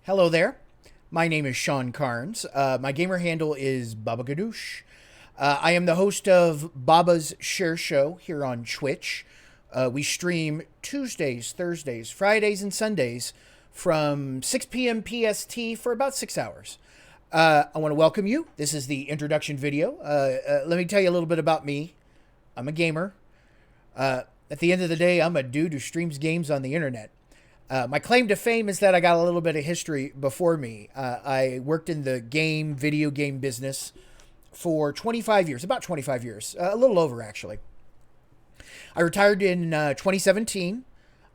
Hello there. My name is Sean Carnes. My gamer handle is Baba Gadoosh. I am the host of Baba's Share Show here on Twitch. We stream Tuesdays, Thursdays, Fridays, and Sundays from 6 p.m. PST for about 6 hours. I want to welcome you. This is the introduction video. Let me tell you a little bit about me. I'm a gamer. At the end of the day, I'm a dude who streams games on the internet. My claim to fame is that I got a little bit of history before me. I worked in the video game business for 25 years, about 25 years, a little over actually. I retired in 2017.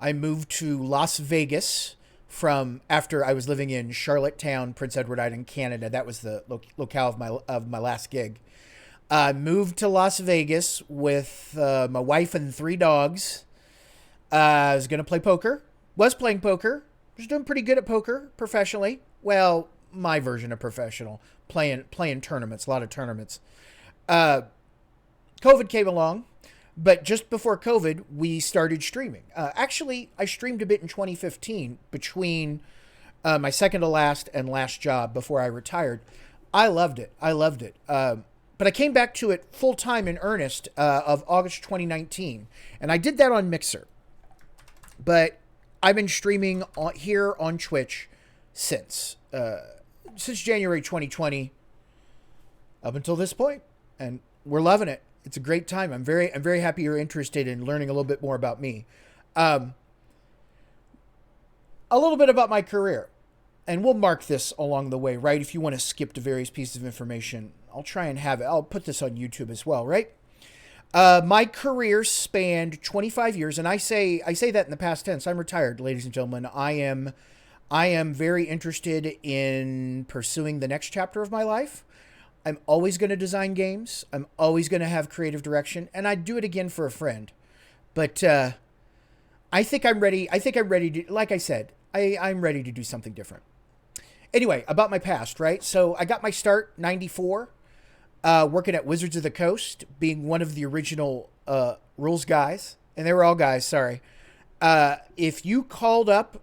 I moved to Las Vegas from after I was living in Charlottetown, Prince Edward Island, Canada. That was the locale of my last gig. I moved to Las Vegas with my wife and 3 dogs. I was going to play poker. Was playing poker. Was doing pretty good at poker professionally. Well, my version of professional. Playing tournaments, a lot of tournaments. COVID came along, but just before COVID, we started streaming. Actually, I streamed a bit in 2015 between my second to last and last job before I retired. I loved it. But I came back to it full time in earnest of August 2019, and I did that on Mixer. But I've been streaming here on Twitch since January 2020 up until this point, and we're loving it. It's a great time. I'm very happy you're interested in learning a little bit more about me. A little bit about my career, and we'll mark this along the way, right? If you want to skip to various pieces of information, I'll try and have it. I'll put this on YouTube as well, right? My career spanned 25 years, and I say that in the past tense. I'm retired, ladies and gentlemen. I am very interested in pursuing the next chapter of my life. I'm always going to design games. I'm always going to have creative direction, and I'd do it again for a friend. But I think I'm ready. To, like I said, I'm ready to do something different. Anyway, about my past, right? So I got my start '94. Working at Wizards of the Coast, being one of the original rules guys, and they were all guys, sorry. If you called up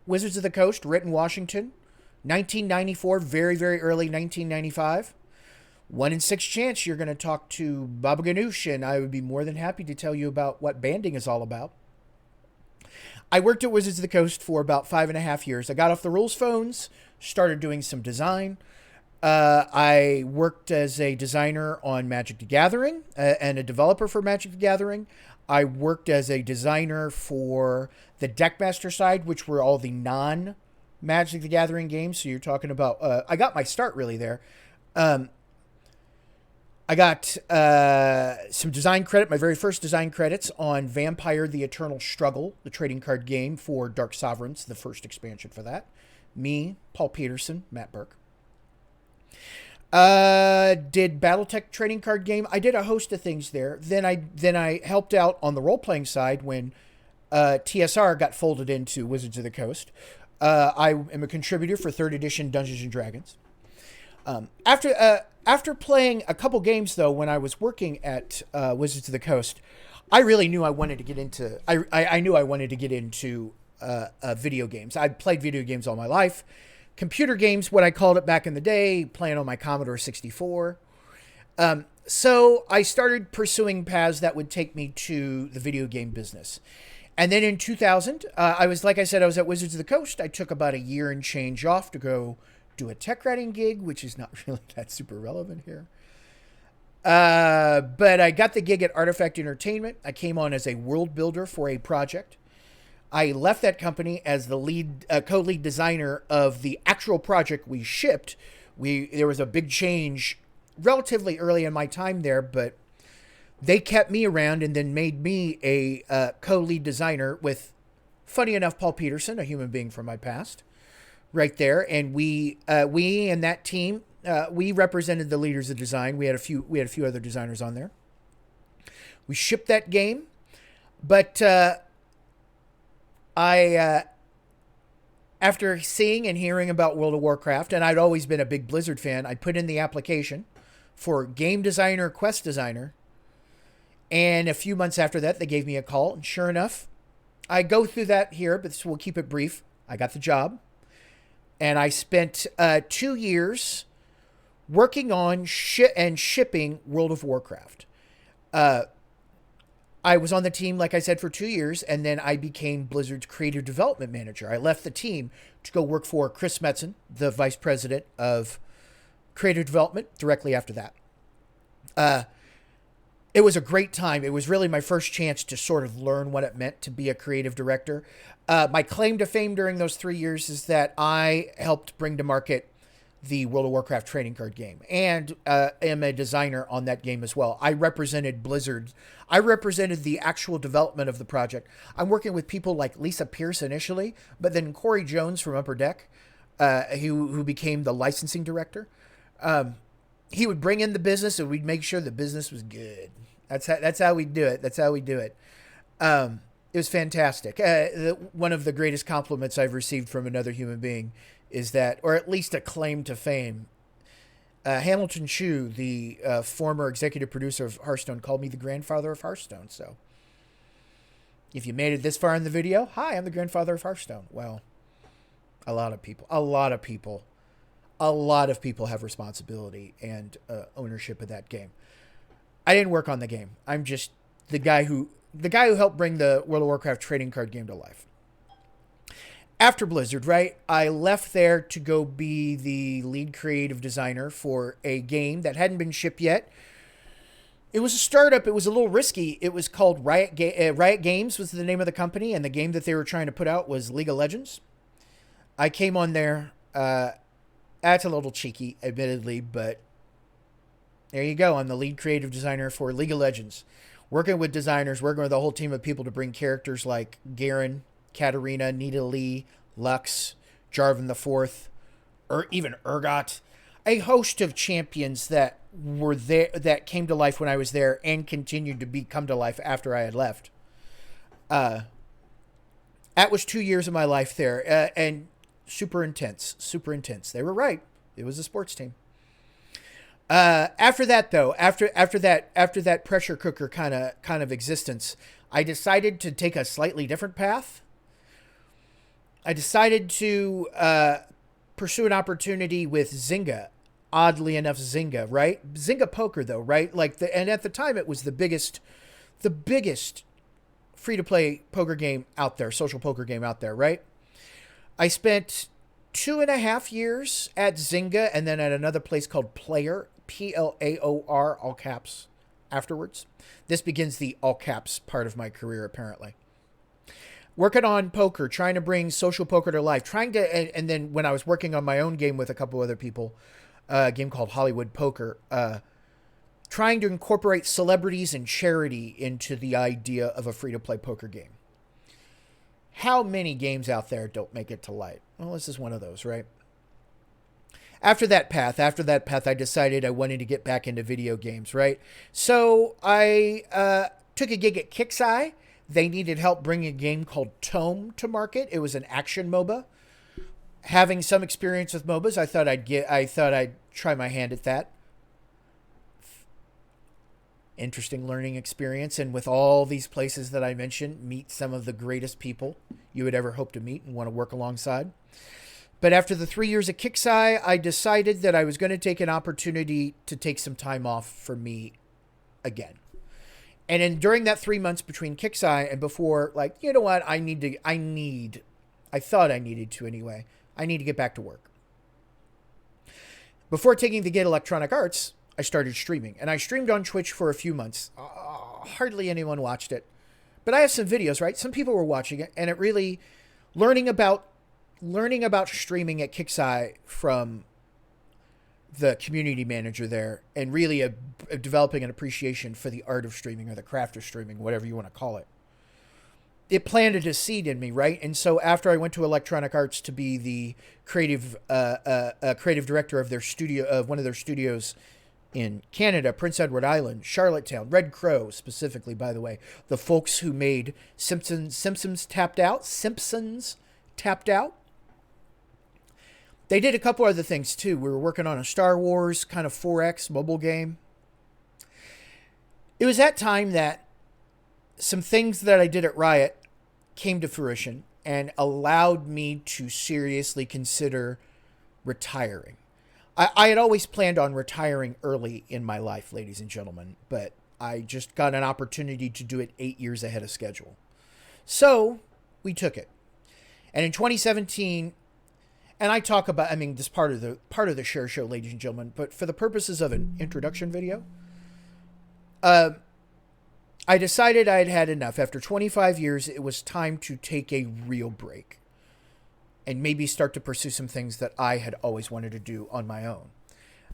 Wizards of the Coast, Renton, Washington, 1994, very, very early 1995, 1 in 6 chance you're going to talk to Baba Ganoush, and I would be more than happy to tell you about what banding is all about. I worked at Wizards of the Coast for about 5.5 years. I got off the rules phones, started doing some design. I worked as a designer on Magic the Gathering and a developer for Magic the Gathering. I worked as a designer for the Deckmaster side, which were all the non-Magic the Gathering games. So you're talking about... I got my start really there. I got some design credit, my very first design credits on Vampire the Eternal Struggle, the trading card game for Dark Sovereigns, the first expansion for that. Me, Paul Peterson, Matt Burke. Did BattleTech trading card game. I did a host of things there. Then I helped out on the role-playing side when TSR got folded into Wizards of the Coast. I am a contributor for 3rd edition Dungeons and Dragons. After playing a couple games, though, when I was working at Wizards of the Coast, I really knew I wanted to get into... I knew I wanted to get into video games. I'd played video games all my life. Computer games, what I called it back in the day, playing on my Commodore 64. So I started pursuing paths that would take me to the video game business. And then in 2000, I was at Wizards of the Coast. I took about a year and change off to go do a tech writing gig, which is not really that super relevant here. But I got the gig at Artifact Entertainment. I came on as a world builder for a project. I left that company as the co-lead designer of the actual project we shipped. There was a big change relatively early in my time there, but they kept me around and then made me a co-lead designer with, funny enough, Paul Peterson, a human being from my past, right there. And we and that team, we represented the leaders of design. We had a few other designers on there. We shipped that game, but after seeing and hearing about World of Warcraft, and I'd always been a big Blizzard fan, I put in the application for game designer, quest designer. And a few months after that, they gave me a call. And sure enough, I go through that here, but we'll keep it brief. I got the job. And I spent 2 years working on and shipping World of Warcraft. I was on the team, like I said, for 2 years, and then I became Blizzard's creative development manager. I left the team to go work for Chris Metzen, the vice president of creative development, directly after that. It was a great time. It was really my first chance to sort of learn what it meant to be a creative director. My claim to fame during those 3 years is that I helped bring to market the World of Warcraft trading card game, and am a designer on that game as well. I represented Blizzard. I represented the actual development of the project. I'm working with people like Lisa Pierce initially, but then Corey Jones from Upper Deck, who became the licensing director. He would bring in the business, and we'd make sure the business was good. That's how we do it. That's how we do it. It was fantastic. One of the greatest compliments I've received from another human being is that, or at least a claim to fame, Hamilton Chu, the former executive producer of Hearthstone, called me the grandfather of Hearthstone. So if you made it this far in the video, hi, I'm the grandfather of Hearthstone. Well, a lot of people have responsibility and ownership of that game. I didn't work on the game. I'm just the guy who helped bring the World of Warcraft trading card game to life. After Blizzard, right, I left there to go be the lead creative designer for a game that hadn't been shipped yet. It was a startup. It was a little risky. It was called Riot Games was the name of the company, and the game that they were trying to put out was League of Legends. I came on there. That's a little cheeky, admittedly, but there you go. I'm the lead creative designer for League of Legends. Working with designers, working with a whole team of people to bring characters like Garen, Katarina, Nidalee, Lux, Jarvan the Fourth, or even Urgot. A host of champions that were there, that came to life when I was there and continued to come to life after I had left. That was 2 years of my life there, and super intense. They were right. It was a sports team. After that, though, after that pressure cooker kind of existence, I decided to take a slightly different path. I decided to pursue an opportunity with Zynga. Oddly enough, Zynga, right? Zynga Poker, though, right? And at the time, it was the biggest free-to-play poker game out there, social poker game out there, right? I spent 2.5 years at Zynga, and then at another place called Player, Plaor, all caps, afterwards. This begins the all caps part of my career, apparently. Working on poker, trying to bring social poker to life, and then when I was working on my own game with a couple other people, a game called Hollywood Poker, trying to incorporate celebrities and charity into the idea of a free-to-play poker game. How many games out there don't make it to light? Well, this is one of those, right? After that path, I decided I wanted to get back into video games, right? So I took a gig at Kixeye. They needed help bringing a game called Tome to market. It was an action MOBA. Having some experience with MOBAs, I thought I'd try my hand at that. Interesting learning experience, and with all these places that I mentioned, meet some of the greatest people you would ever hope to meet and want to work alongside. But after the 3 years at Kixeye, I decided that I was going to take an opportunity to take some time off for me again. And then during that 3 months between Kixeye and before, you know what, I thought I needed to anyway. I need to get back to work. Before taking the gig Electronic Arts, I started streaming. And I streamed on Twitch for a few months. Hardly anyone watched it. But I have some videos, right? Some people were watching it. And it really, learning about streaming at Kixeye from the community manager there, and really developing an appreciation for the art of streaming, or the craft of streaming, whatever you want to call it. It planted a seed in me, right? And so after I went to Electronic Arts to be the creative director of their studio, of one of their studios in Canada, Prince Edward Island, Charlottetown, Red Crow specifically, by the way, the folks who made Simpsons Tapped Out. They did a couple other things too. We were working on a Star Wars kind of 4X mobile game. It was that time that some things that I did at Riot came to fruition. and allowed me to seriously consider retiring. I had always planned on retiring early in my life, ladies and gentlemen, but I just got an opportunity to do it 8 years ahead of schedule. So we took it. And in 2017, and I talk about, I mean, this part of the share show, ladies and gentlemen, but for the purposes of an introduction video, I decided I had had enough. After 25 years, it was time to take a real break and maybe start to pursue some things that I had always wanted to do on my own.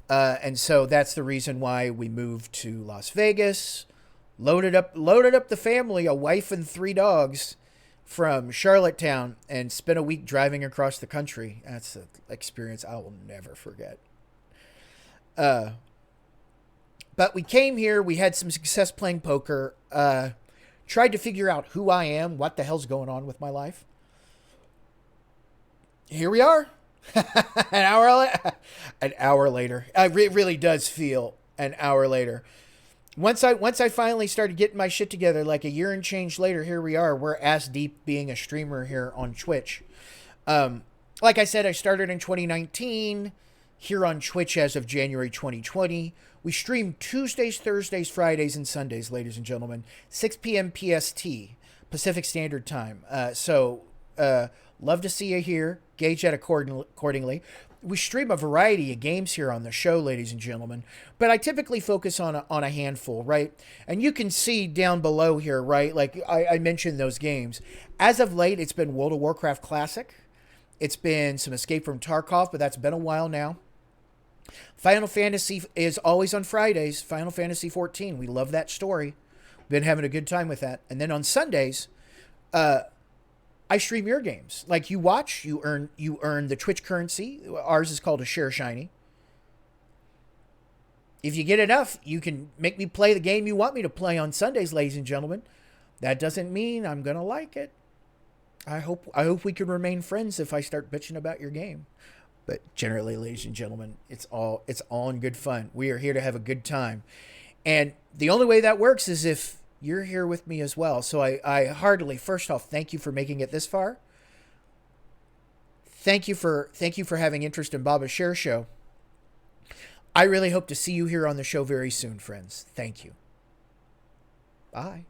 And so that's the reason why we moved to Las Vegas, loaded up the family, a wife and 3 dogs, from Charlottetown, and spent a week driving across the country. That's an experience I will never forget. But we came here. We had some success playing poker. Tried to figure out who I am, what the hell's going on with my life. Here we are. An hour later. It really does feel an hour later. Once I finally started getting my shit together, like a year and change later, here we are. We're ass deep being a streamer here on Twitch. Like I said, I started in 2019 here on Twitch as of January 2020. We stream Tuesdays, Thursdays, Fridays, and Sundays, ladies and gentlemen. 6 p.m. PST, Pacific Standard Time. So love to see you here. Gauge that accordingly. We stream a variety of games here on the show, ladies and gentlemen, but I typically focus on a handful, right? And you can see down below here, right? Like I mentioned those games. As of late, it's been World of Warcraft Classic. It's been some Escape from Tarkov, but that's been a while now. Final Fantasy is always on Fridays. Final Fantasy 14. We love that story. Been having a good time with that. And then on Sundays, I stream your games. Like you watch, you earn the Twitch currency. Ours is called a Share Shiny. If you get enough, you can make me play the game you want me to play on Sundays, ladies and gentlemen. That doesn't mean I'm gonna like it. I hope we can remain friends if I start bitching about your game. But generally, ladies and gentlemen, it's all in good fun. We are here to have a good time. And the only way that works is if you're here with me as well. So I heartily, first off, thank you for making it this far. Thank you for having interest in Baba's Share Show. I really hope to see you here on the show very soon, friends. Thank you. Bye.